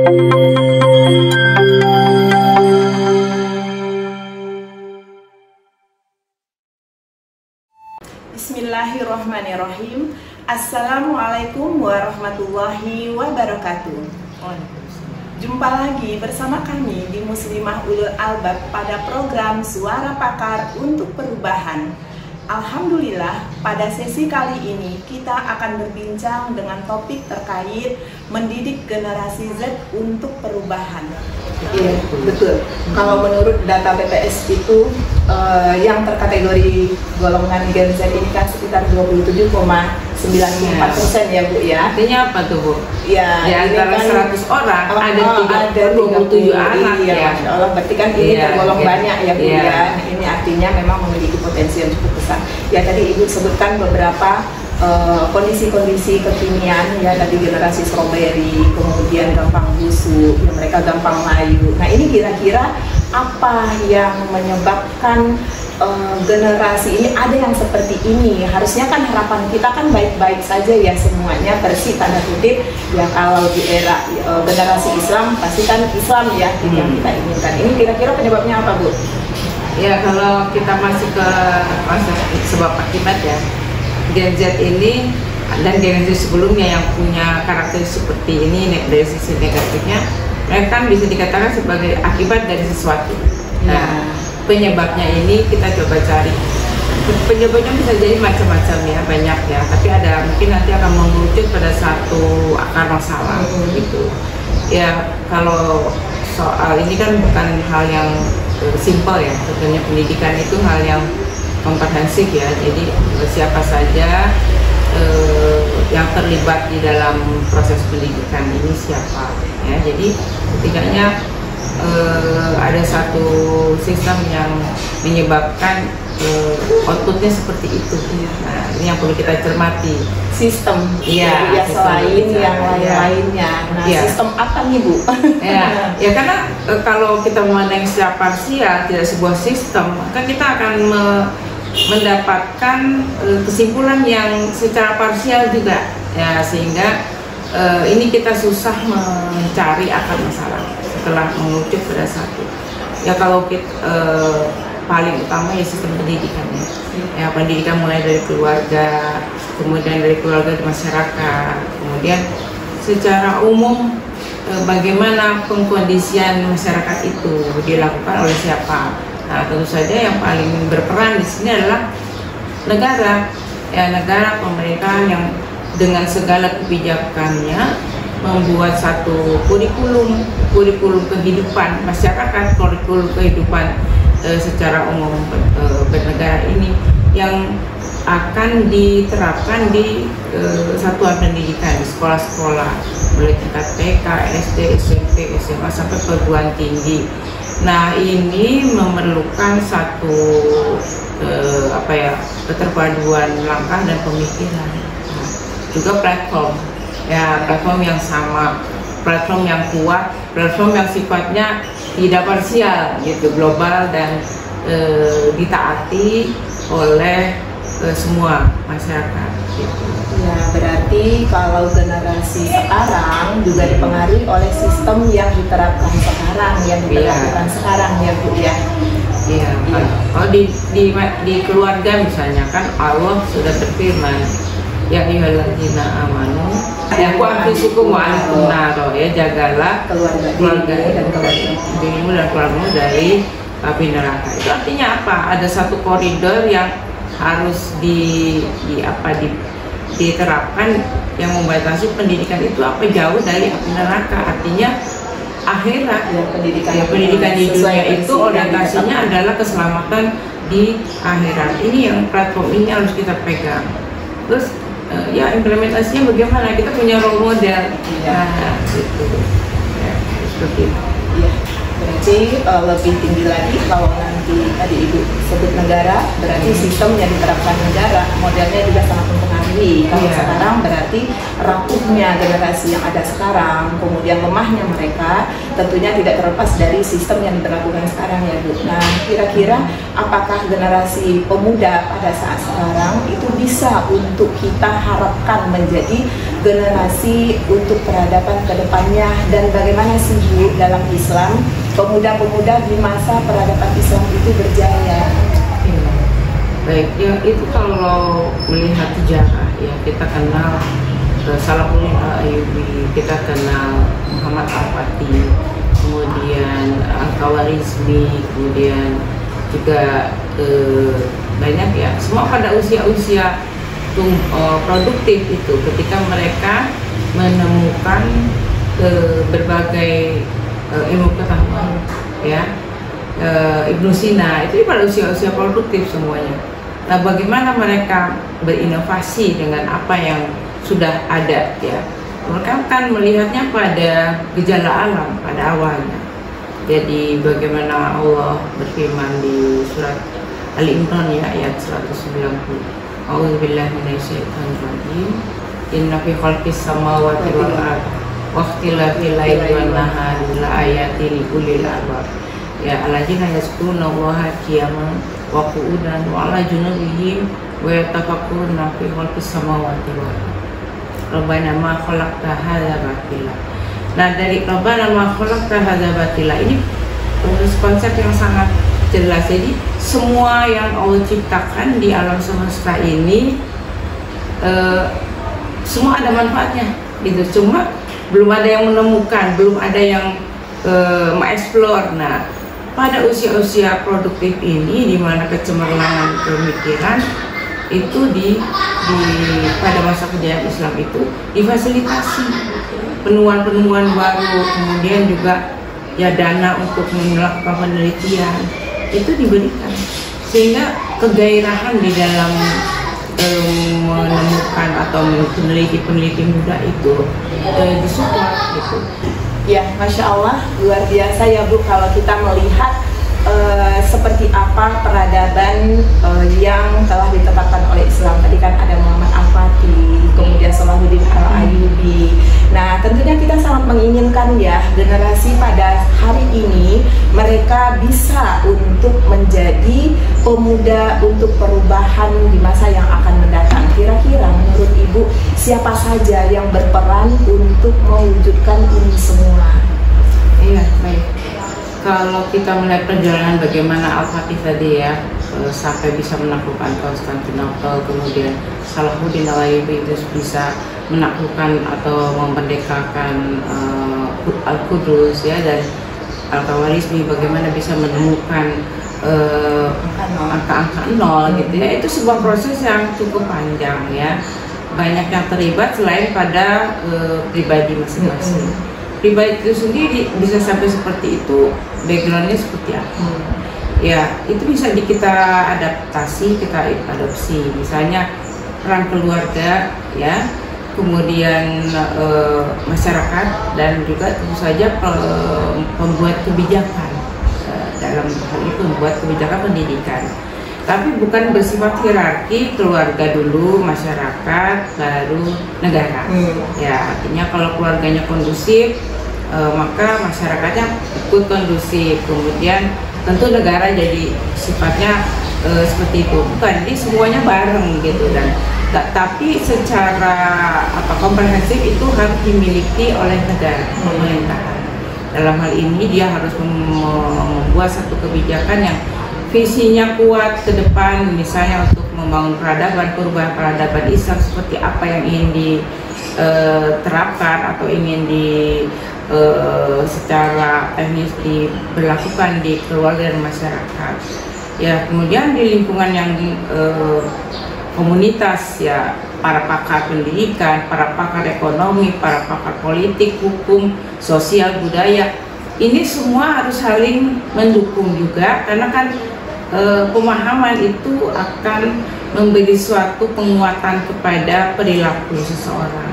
Bismillahirrahmanirrahim. Assalamualaikum warahmatullahi wabarakatuh. Jumpa lagi bersama kami di Muslimah Ulul Albab pada program Suara Pakar untuk Perubahan. Alhamdulillah, pada sesi kali ini kita akan berbincang dengan topik terkait mendidik generasi Z untuk perubahan. Iya, betul. Kalau menurut data BPS itu yang terkategori golongan Gen Z ini kan sekitar 27,94% ya Bu ya. Artinya apa tuh Bu? Ya, di antara kan 100 27 anak ya. Masya Allah, berarti kan ini tergolong banyak ya Bu ya. Ini artinya memang memiliki potensi yang cukup besar. Ya tadi Ibu sebutkan beberapa kondisi-kondisi kekinian ya, tadi generasi strawberry, kemudian gampang busuk, ya, mereka gampang layu. Nah ini kira-kira apa yang menyebabkan generasi ini ada yang seperti ini? Harusnya kan harapan kita kan baik-baik saja ya, semuanya bersih tanda kutip ya. Kalau di era generasi Islam pasti kan Islam ya yang kita inginkan. Ini kira-kira penyebabnya apa Bu? Ya kalau kita masuk ke proses sebab akibat ya, Gen Z ini dan generasi sebelumnya yang punya karakter seperti ini dari sisi negatifnya, mereka kan bisa dikatakan sebagai akibat dari sesuatu. Nah, penyebabnya ini kita coba cari. Penyebabnya bisa jadi macam-macam ya, banyak ya. Tapi ada mungkin nanti akan mengerucut pada satu akar masalah gitu. Ya kalau soal ini kan bukan hal yang simpel ya. Sebenarnya pendidikan itu hal yang komprehensif ya. Jadi siapa saja yang terlibat di dalam proses pendidikan ini siapa ya. Jadi setidaknya ada satu sistem yang menyebabkan outputnya seperti itu. Nah, ini yang perlu kita cermati. Sistem, ya selain yang lain-lainnya. Nah, sistem apa nih Bu? Ya karena kalau kita memandang secara parsial tidak sebuah sistem, maka kita akan mendapatkan kesimpulan yang secara parsial juga ya, sehingga ini kita susah mencari akar masalah setelah mengerucut pada satu. Ya kalau kita paling utama ya sistem pendidikannya. Ya pendidikan mulai dari keluarga, kemudian dari keluarga di masyarakat, kemudian secara umum bagaimana pengkondisian masyarakat itu dilakukan oleh siapa. Nah tentu saja yang paling berperan di sini adalah negara, ya negara, pemerintah yang dengan segala kebijakannya membuat satu kurikulum kehidupan masyarakat, kurikulum kehidupan secara umum bernegara ini yang akan diterapkan di satuan pendidikan, di sekolah-sekolah mulai tingkat TK, SD, SMP, SMA sampai perguruan tinggi. Nah ini memerlukan satu keterpaduan langkah dan pemikiran. Juga platform ya, platform yang sama, platform yang kuat, platform yang sifatnya tidak parsial gitu, global dan ditaati oleh semua masyarakat gitu. Ya berarti kalau generasi sekarang juga dipengaruhi oleh sistem yang diterapkan sekarang, yang diberlakukan sekarang ya Bu ya. Iya. Kalau di keluarga misalnya kan Allah sudah berfirman, ya ayyuhalladzina amanu qu anfusakum wa ahlikum naro, ya jagalah keluarga dan dirimu dan keluargamu dari api neraka. Itu artinya apa? Ada satu koridor yang harus diterapkan yang membatasi pendidikan itu apa, jauh dari api neraka. Artinya akhirat ya, pendidikan di dunia itu orientasinya adalah keselamatan di akhirat. Ini yang platform ini harus kita pegang. Terus ya implementasinya bagaimana, kita punya role model gitu ya, seperti itu ya. Berarti lebih tinggi lagi kalau nanti tadi Ibu sebut negara, berarti sistem yang diterapkan negara modelnya juga sangat mempengaruhi. Kalau sekarang berarti rapuhnya generasi yang ada sekarang, kemudian lemahnya mereka tentunya tidak terlepas dari sistem yang diberlakukan sekarang ya Bu. Nah kira-kira apakah generasi pemuda pada saat sekarang itu bisa untuk kita harapkan menjadi generasi untuk peradaban kedepannya, dan bagaimana sih Bu dalam Islam pemuda-pemuda di masa peradaban Islam itu berjaya? Baik, ya itu kalau melihat sejarah ya kita kenal Salahuddin Al-Ayyubi, kita kenal Muhammad Al-Fatih, kemudian Al-Khawarizmi, kemudian juga banyak ya, semua pada usia-usia produktif itu ketika mereka menemukan berbagai ilmu pengetahuan ya. Ibnu Sina itu pada usia-usia produktif semuanya. Nah, bagaimana mereka berinovasi dengan apa yang sudah ada ya. Mereka kan melihatnya pada gejala alam pada awalnya. Jadi bagaimana Allah berfirman di surat Ali Imran ya ayat 190. A'udzubillahi minasyaitonir rajim. Inna fi khalqis samawati wal ardi wa ikhtilafil laili wan nahari la ayatin liulil albab. Ya alladzina yazkurunallaha qiyaman wa qu'udan wa 'ala junubihim wa yatafakkaruna fi khalqis samawati wal ardi. Rabbana ma khalaqta hadza batila. Nah, dari Rabbana ma khalaqta hadza batila ini konsep yang sangat jelas. Jadi semua yang Allah ciptakan di alam semesta ini semua ada manfaatnya gitu. Cuma belum ada yang menemukan, belum ada yang mengeksplor. Nah, pada usia-usia produktif ini di mana kecemerlangan pemikiran itu pada masa kejayaan Islam itu difasilitasi penemuan-penemuan baru, kemudian juga ya dana untuk melakukan penelitian itu diberikan, sehingga kegairahan di dalam menemukan atau peneliti muda itu disupport gitu. Ya, Masya Allah, luar biasa ya Bu kalau kita melihat seperti apa peradaban yang telah ditetapkan oleh Islam. Tadi kan ada Muhammad Al-Fatih, kemudian Salahuddin Al-Ayyubi. Nah, tentunya kita sangat menginginkan ya generasi pada hari ini mereka bisa untuk menjadi pemuda untuk perubahan di masa yang akan mendatang. Kira-kira menurut Ibu siapa saja yang berperan untuk mewujudkan ini semua? Iya, baik. Kalau kita melihat perjalanan bagaimana Al-Fatih tadi ya sampai bisa menaklukkan Konstantinopel, kemudian Salahuddin Al-Ayyubi itu bisa menaklukkan atau memerdekakan Al-Qudus ya, dan Al-Khawarizmi bagaimana bisa menemukan angka-angka nol gitu ya. Itu sebuah proses yang cukup panjang ya, banyak yang terlibat selain pada pribadi masing-masing. Pribadi itu sendiri bisa sampai seperti itu, backgroundnya seperti apa ya, itu bisa kita adaptasi, kita adopsi, misalnya peran keluarga ya, kemudian masyarakat, dan juga tentu saja pembuat kebijakan dalam hal itu membuat kebijakan pendidikan. Tapi bukan bersifat hierarki, keluarga dulu, masyarakat, baru negara. Ya, artinya kalau keluarganya kondusif, maka masyarakatnya ikut kondusif. Kemudian tentu negara jadi sifatnya seperti itu. Bukan, jadi semuanya bareng gitu. Dan tapi secara komprehensif itu harus dimiliki oleh negara, pemerintahan. Dalam hal ini dia harus membuat satu kebijakan yang visinya kuat ke depan, misalnya untuk membangun peradaban, perubahan peradaban Islam seperti apa yang ingin diterapkan atau ingin secara teknis diberlakukan di keluarga dan masyarakat. Ya, kemudian di lingkungan yang komunitas ya, para pakar pendidikan, para pakar ekonomi, para pakar politik, hukum, sosial, budaya, ini semua harus saling mendukung juga, karena kan pemahaman itu akan memberi suatu penguatan kepada perilaku seseorang.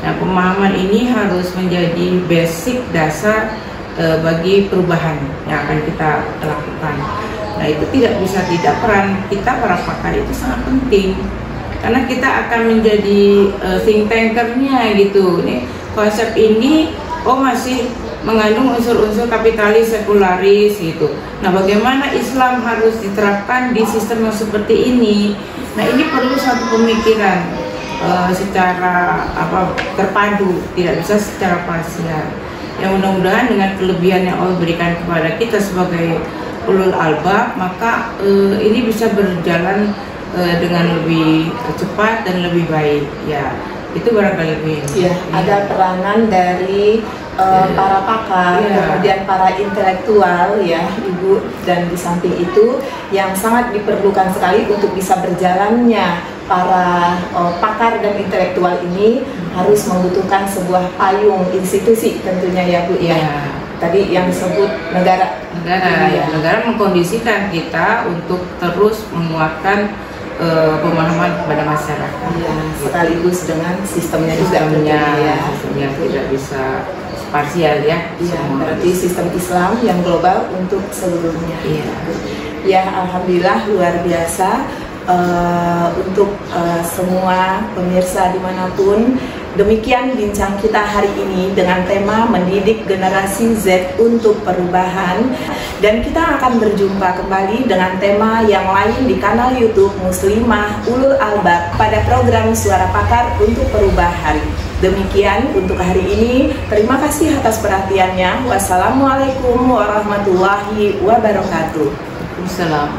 Nah, pemahaman ini harus menjadi basic dasar bagi perubahan yang akan kita lakukan. Nah, itu tidak bisa tidak, peran kita para pakar itu sangat penting, karena kita akan menjadi think tankernya gitu. Nih, konsep ini masih mengandung unsur-unsur kapitalis sekularis gitu. Nah, bagaimana Islam harus diterapkan di sistem yang seperti ini? Nah, ini perlu satu pemikiran secara terpadu, tidak bisa secara parsial. Yang mudah-mudahan dengan kelebihan yang Allah berikan kepada kita sebagai ulul albab, maka ini bisa berjalan dengan lebih cepat dan lebih baik. Ya, itu barangkali lebih. Ya, ada peranan dari para pakar, kemudian para intelektual ya Ibu, dan di samping itu yang sangat diperlukan sekali untuk bisa berjalannya para pakar dan intelektual ini harus membutuhkan sebuah payung institusi tentunya ya Bu ya. Tadi yang disebut negara mengkondisikan kita untuk terus menguatkan pemahaman kepada masyarakat. Ya, sekaligus dengan sistemnya juga sistemnya tidak bisa parsial ya. Berarti sistem Islam yang global untuk seluruhnya. Ya, alhamdulillah luar biasa untuk semua pemirsa dimanapun. Demikian bincang kita hari ini dengan tema mendidik generasi Z untuk perubahan, dan kita akan berjumpa kembali dengan tema yang lain di kanal YouTube Muslimah Ulul Albab pada program Suara Pakar untuk Perubahan. Demikian untuk hari ini. Terima kasih atas perhatiannya. Wassalamualaikum warahmatullahi wabarakatuh. Waalaikumsalam.